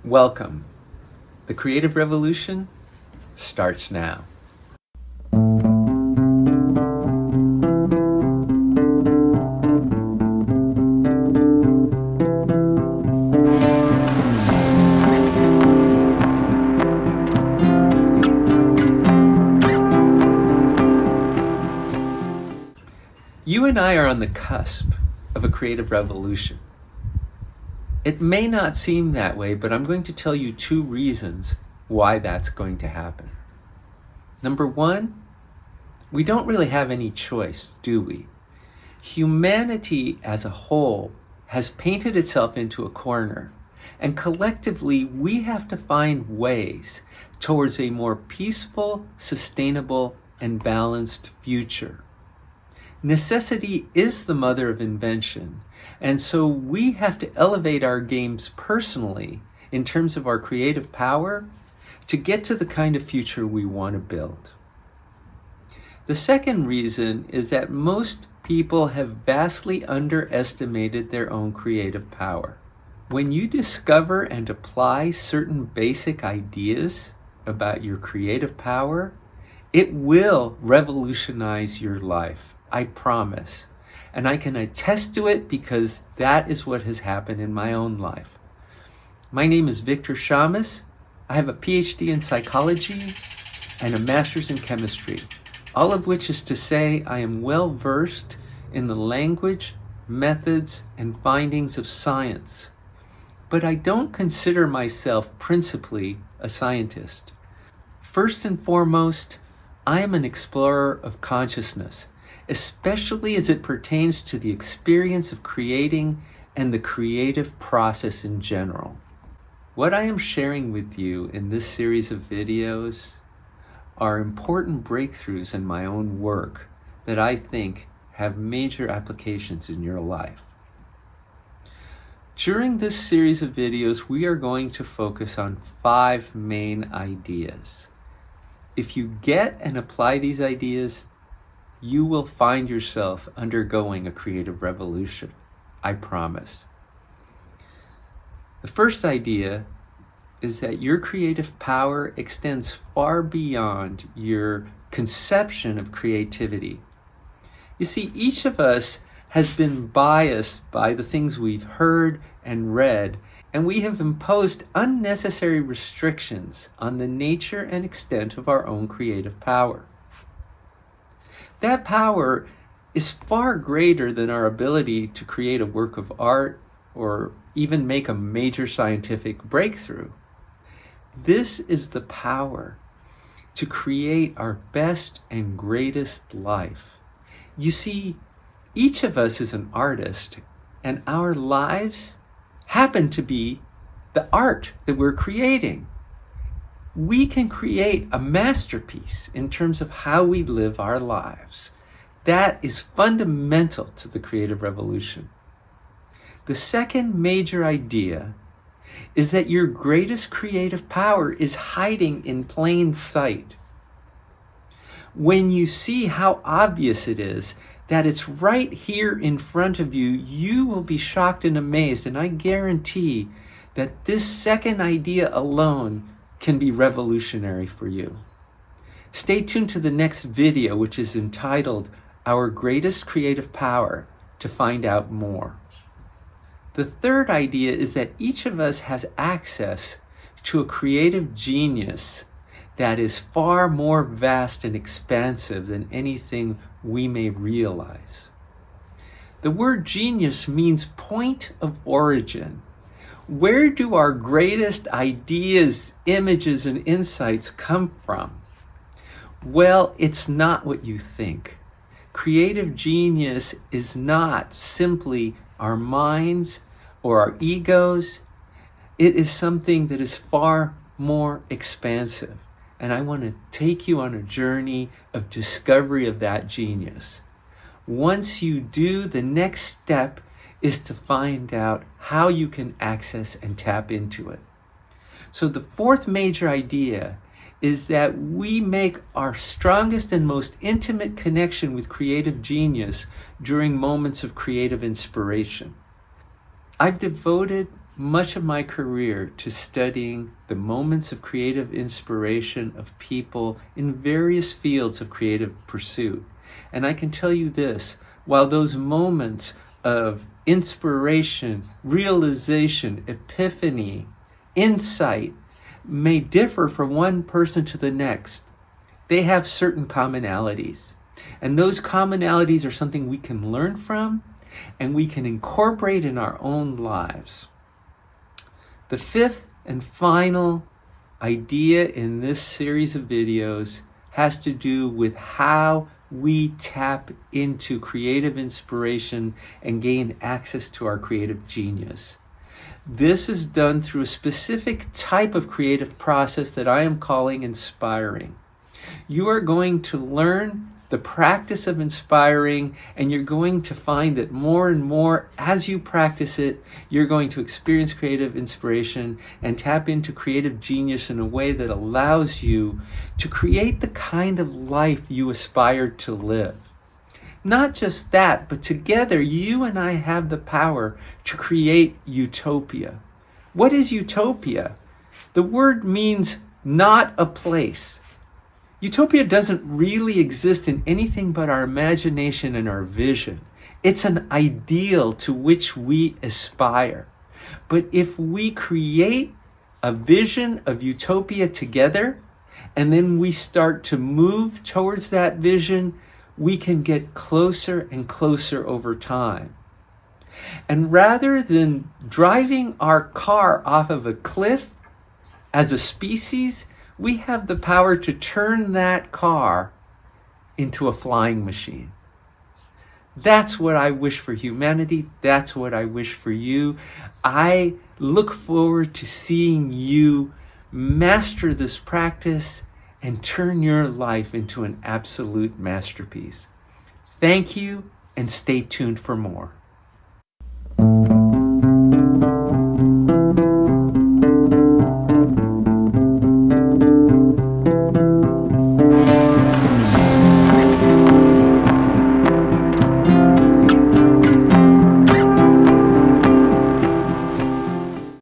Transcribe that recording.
Welcome. The creative revolution starts now. You and I are on the cusp of a creative revolution. It may not seem that way, but I'm going to tell you two reasons why that's going to happen. Number one, we don't really have any choice, do we? Humanity as a whole has painted itself into a corner, and collectively we have to find ways towards a more peaceful, sustainable, and balanced future. Necessity is the mother of invention, and so we have to elevate our games personally in terms of our creative power to get to the kind of future we want to build. The second reason is that most people have vastly underestimated their own creative power. When you discover and apply certain basic ideas about your creative power, it will revolutionize your life. I promise. And I can attest to it because that is what has happened in my own life. My name is Victor Shamas. I have a PhD in psychology and a master's in chemistry, all of which is to say I am well versed in the language, methods, and findings of science. But I don't consider myself principally a scientist. First and foremost, I am an explorer of consciousness, especially as it pertains to the experience of creating and the creative process in general. What I am sharing with you in this series of videos are important breakthroughs in my own work that I think have major applications in your life. During this series of videos, we are going to focus on 5 main ideas. If you get and apply these ideas, you will find yourself undergoing a creative revolution. I promise. The first idea is that your creative power extends far beyond your conception of creativity. You see, each of us has been biased by the things we've heard and read, and we have imposed unnecessary restrictions on the nature and extent of our own creative power. That power is far greater than our ability to create a work of art or even make a major scientific breakthrough. This is the power to create our best and greatest life. You see, each of us is an artist, and our lives happen to be the art that we're creating. We can create a masterpiece in terms of how we live our lives. That is fundamental to the creative revolution. The second major idea is that your greatest creative power is hiding in plain sight. When you see how obvious it is that it's right here in front of you, you will be shocked and amazed, and I guarantee that this second idea alone can be revolutionary for you. Stay tuned to the next video, which is entitled Our Greatest Creative Power, to find out more. The third idea is that each of us has access to a creative genius that is far more vast and expansive than anything we may realize. The word genius means point of origin. Where do our greatest ideas, images, and insights come from? Well, it's not what you think. Creative genius is not simply our minds or our egos. It is something that is far more expansive. And I want to take you on a journey of discovery of that genius. Once you do, the next step is to find out how you can access and tap into it. So the fourth major idea is that we make our strongest and most intimate connection with creative genius during moments of creative inspiration. I've devoted much of my career to studying the moments of creative inspiration of people in various fields of creative pursuit. And I can tell you this, while those moments of inspiration, realization, epiphany, insight may differ from one person to the next, they have certain commonalities. And those commonalities are something we can learn from and we can incorporate in our own lives. The fifth and final idea in this series of videos has to do with how we tap into creative inspiration and gain access to our creative genius. This is done through a specific type of creative process that I am calling inspiring. You are going to learn the practice of inspiring, and you're going to find that more and more as you practice it, you're going to experience creative inspiration and tap into creative genius in a way that allows you to create the kind of life you aspire to live. Not just that, but together you and I have the power to create utopia. What is utopia? The word means not a place. Utopia doesn't really exist in anything but our imagination and our vision. It's an ideal to which we aspire. But if we create a vision of utopia together, and then we start to move towards that vision, we can get closer and closer over time. And rather than driving our car off of a cliff as a species, we have the power to turn that car into a flying machine. That's what I wish for humanity. That's what I wish for you. I look forward to seeing you master this practice and turn your life into an absolute masterpiece. Thank you, and stay tuned for more.